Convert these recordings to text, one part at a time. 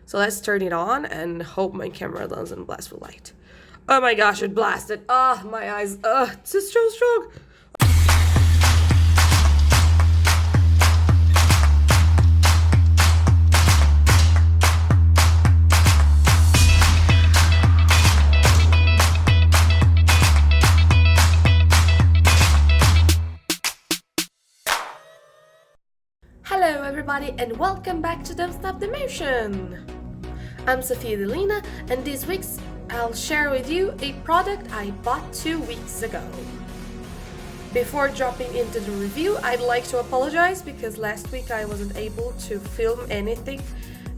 So let's turn it on and hope my camera doesn't blast with light. Oh my gosh, it blasted. Ah, my eyes. It's so strong. Hello everybody and welcome back to Don't Stop the Motion! I'm Sofia Delina and this week I'll share with you a product I bought 2 weeks ago. Before jumping into the review, I'd like to apologize because last week I wasn't able to film anything,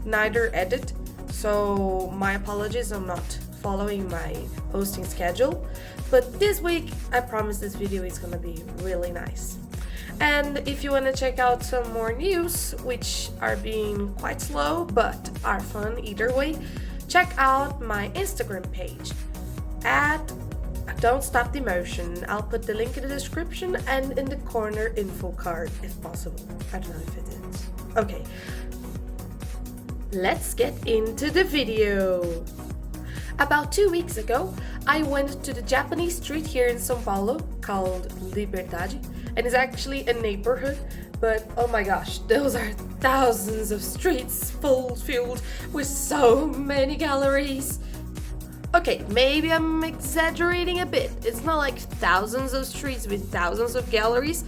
neither edit, so my apologies, I'm not following my posting schedule. But this week I promise this video is gonna be really nice. And if you want to check out some more news, which are being quite slow but are fun either way, check out my Instagram page at dontSTOPtheMOTION. I'll put the link in the description and in the corner info card if possible. I don't know if it is. Okay, let's get into the video. About 2 weeks ago, I went to the Japanese street here in São Paulo called Liberdade, and it's actually a neighborhood, but oh my gosh, those are thousands of streets filled with so many galleries. Okay, maybe I'm exaggerating a bit. It's not like thousands of streets with thousands of galleries,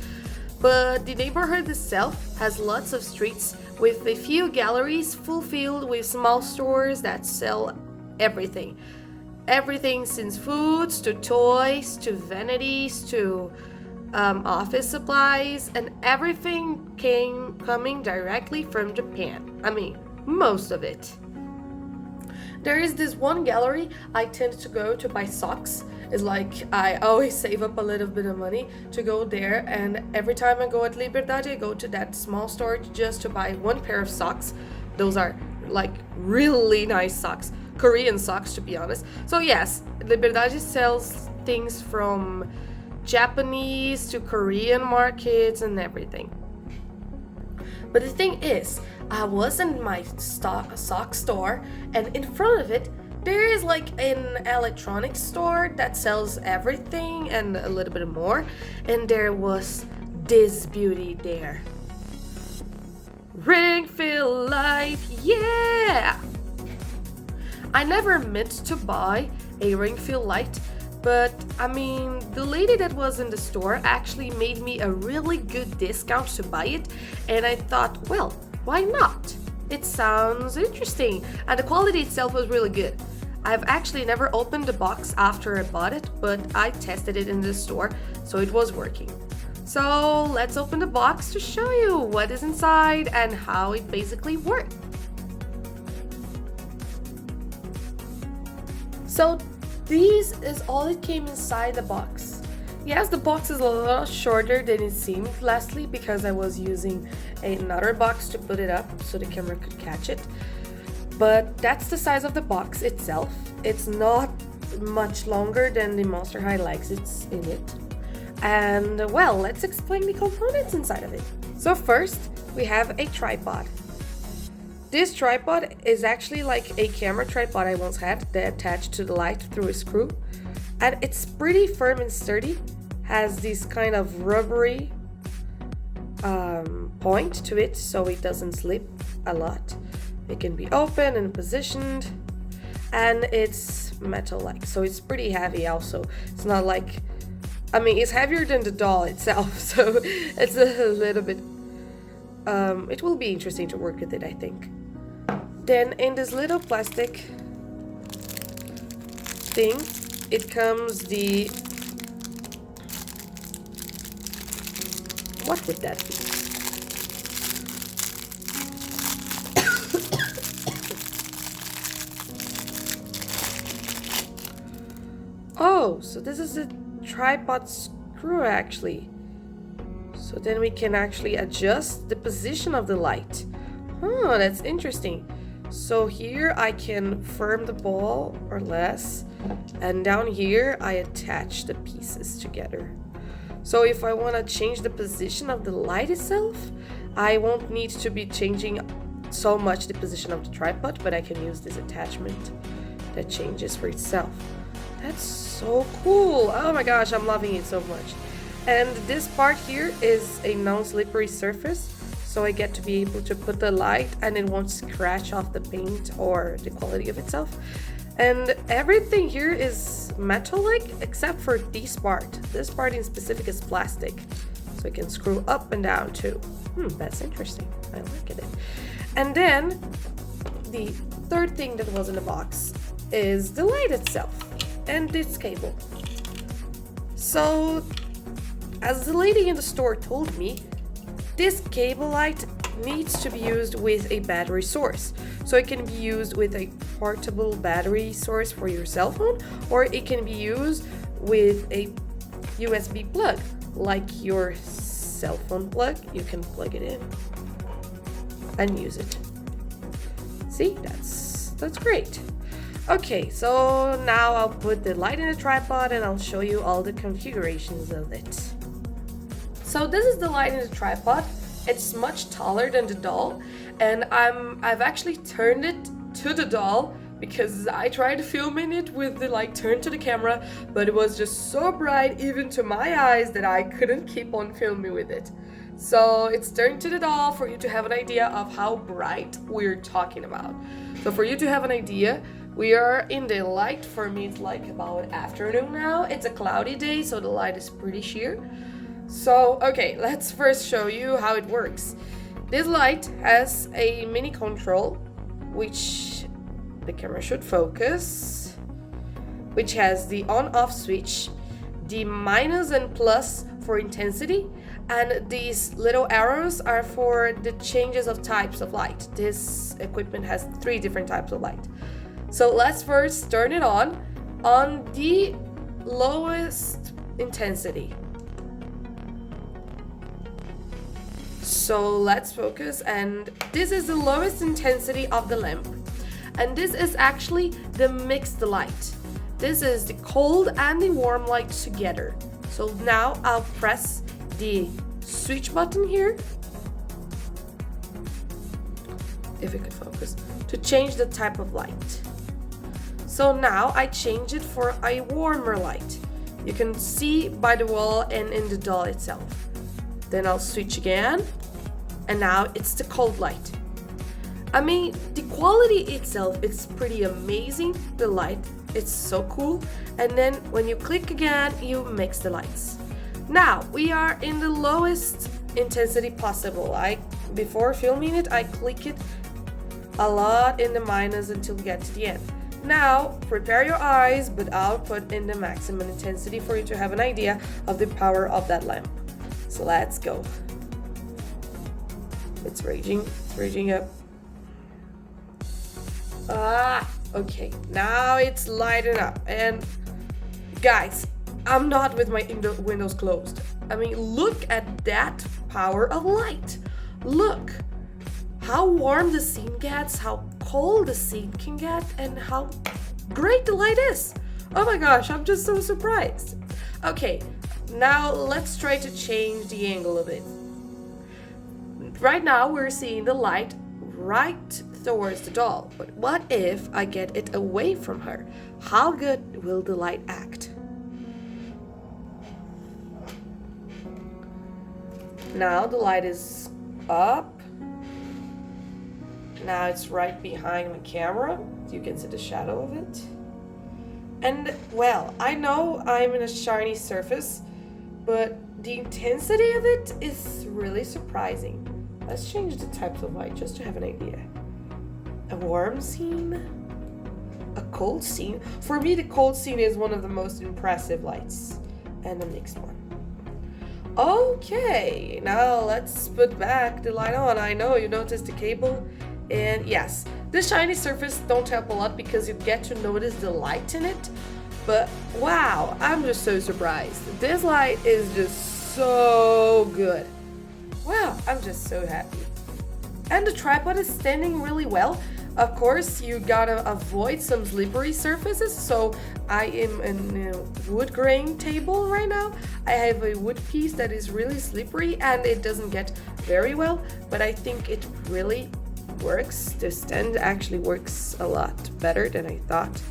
but the neighborhood itself has lots of streets with a few galleries filled with small stores that sell everything. Everything since foods to toys to vanities to office supplies, and everything coming directly from Japan. I mean, most of it. There is this one gallery I tend to go to buy socks. It's like I always save up a little bit of money to go there, and every time I go at Liberdade, I go to that small store just to buy one pair of socks. Those are like really nice socks, Korean socks to be honest. So yes, Liberdade sells things from Japanese to Korean markets and everything. But the thing is, I was in my sock store, and in front of it there is like an electronics store that sells everything and a little bit more, and there was this beauty there. Ring fill light, yeah! I never meant to buy a ring fill light, but I mean, the lady that was in the store actually made me a really good discount to buy it, and I thought, well, why not? It sounds interesting, and the quality itself was really good. I've actually never opened the box after I bought it, but I tested it in the store, so it was working. So let's open the box to show you what is inside and how it basically works. So this is all it came inside the box. Yes, the box is a little shorter than it seemed lastly because I was using another box to put it up so the camera could catch it. But that's the size of the box itself. It's not much longer than the Monster High legs it's in it. And well, let's explain the components inside of it. So first, we have a tripod. This tripod is actually like a camera tripod I once had that attached to the light through a screw, and it's pretty firm and sturdy, has this kind of rubbery point to it so it doesn't slip a lot. It can be open and positioned, and it's metal-like, so it's pretty heavy also. It's not like, I mean, it's heavier than the doll itself, so it's a little bit, it will be interesting to work with it, I think. Then in this little plastic thing, it comes the, what would that be? Oh, so this is a tripod screw actually. So then we can actually adjust the position of the light. Oh, that's interesting. So here I can firm the ball or less, and down here I attach the pieces together. So if I want to change the position of the light itself, I won't need to be changing so much the position of the tripod, but I can use this attachment that changes for itself. That's so cool. Oh my gosh, I'm loving it so much. And this part here is a non-slippery surface, so I get to be able to put the light and it won't scratch off the paint or the quality of itself. And everything here is metal-like except for this part. This part in specific is plastic, so I can screw up and down too. That's interesting. I like it. And then the third thing that was in the box is the light itself and this cable. So, as the lady in the store told me, this cable light needs to be used with a battery source. So it can be used with a portable battery source for your cell phone, or it can be used with a USB plug, like your cell phone plug. You can plug it in and use it. See, that's great. Okay, so now I'll put the light in the tripod and I'll show you all the configurations of it. So this is the light in the tripod. It's much taller than the doll, and I've actually turned it to the doll because I tried filming it with the light turned to the camera, but it was just so bright even to my eyes that I couldn't keep on filming with it. So it's turned to the doll for you to have an idea of how bright we're talking about. So for you to have an idea, we are in the light. For me, it's like about afternoon now. It's a cloudy day, so the light is pretty sheer. So, okay, let's first show you how it works. This light has a mini control, which the camera should focus, which has the on-off switch, the minus and plus for intensity, and these little arrows are for the changes of types of light. This equipment has 3 different types of light. So let's first turn it on the lowest intensity. So let's focus, and this is the lowest intensity of the lamp. And this is actually the mixed light. This is the cold and the warm light together. So now I'll press the switch button here, if it could focus, to change the type of light. So now I change it for a warmer light. You can see by the wall and in the doll itself. Then I'll switch again, and now it's the cold light. I mean, the quality itself is pretty amazing. The light, it's so cool. And then when you click again, you mix the lights. Now we are in the lowest intensity possible. Before filming it, I click it a lot in the minus until we get to the end. Now prepare your eyes, but I'll put in the maximum intensity for you to have an idea of the power of that lamp. So let's go. It's raging up. Okay, now it's lighting up. And guys, I'm not with my windows closed. I mean, look at that power of light. Look how warm the scene gets, how cold the scene can get, and how great the light is. Oh my gosh, I'm just so surprised. Okay, now let's try to change the angle of it. Right now we're seeing the light right towards the doll, but what if I get it away from her? How good will the light act? Now the light is up. Now it's right behind the camera. You can see the shadow of it. And well, I know I'm in a shiny surface, but the intensity of it is really surprising. Let's change the types of light just to have an idea. A warm scene, a cold scene. For me, the cold scene is one of the most impressive lights, and a mixed one. Okay, now let's put back the light on. I know you noticed the cable, and yes, the shiny surface don't help a lot because you get to notice the light in it, but wow, I'm just so surprised. This light is just so good. Wow, I'm just so happy. And the tripod is standing really well. Of course, you gotta avoid some slippery surfaces, so I am in a wood grain table right now. I have a wood piece that is really slippery and it doesn't get very well, but I think it really works. The stand actually works a lot better than I thought.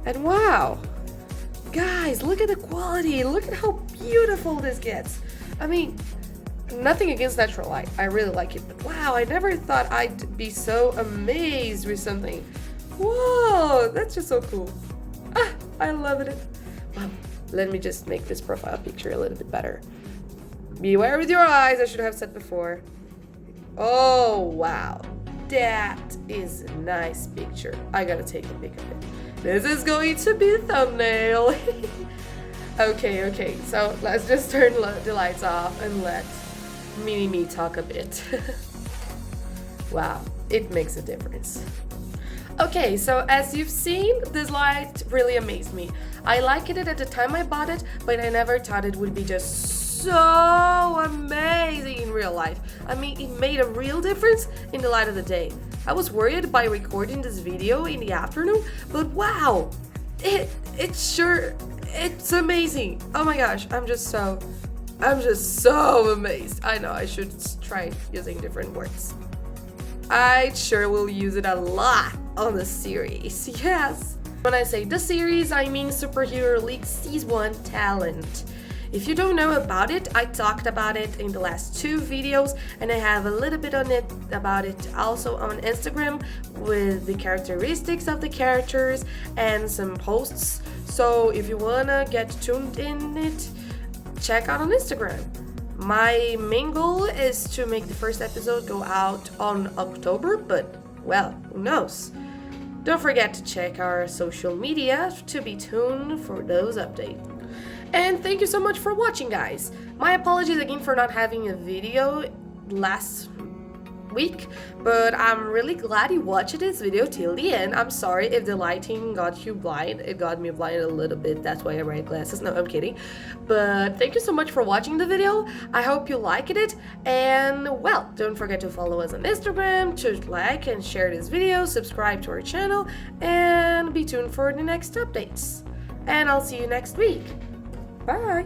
And wow, guys, look at the quality. Look at how beautiful this gets. I mean, nothing against natural light. I really like it. But wow, I never thought I'd be so amazed with something. Whoa, that's just so cool. Ah, I love it. Wow, let me just make this profile picture a little bit better. Beware with your eyes, I should have said before. Oh, wow. That is a nice picture. I gotta take a pic of it. This is going to be a thumbnail. Okay, so let's just turn the lights off and let Mini-Me talk a bit. Wow, it makes a difference. Okay, so as you've seen, this light really amazed me. I liked it at the time I bought it, but I never thought it would be just so amazing in real life. I mean, it made a real difference in the light of the day. I was worried by recording this video in the afternoon, but wow, it's amazing. Oh my gosh, I'm just so amazed. I know I should try using different words. I sure will use it a lot on the series, yes. When I say the series, I mean Superhero League Season 1 Talent. If you don't know about it, I talked about it in the last 2 videos, and I have a little bit on it about it also on Instagram with the characteristics of the characters and some posts. So if you wanna get tuned in it, check out on Instagram. My main goal is to make the first episode go out on October, but well, who knows? Don't forget to check our social media to be tuned for those updates. And thank you so much for watching, guys. My apologies again for not having a video last week, but I'm really glad you watched this video till the end. I'm sorry if the lighting got you blind. It got me blind a little bit. That's why I wear glasses. No, I'm kidding. But thank you so much for watching the video. I hope you liked it. And well, don't forget to follow us on Instagram, to like and share this video, subscribe to our channel, and be tuned for the next updates. And I'll see you next week. Bye!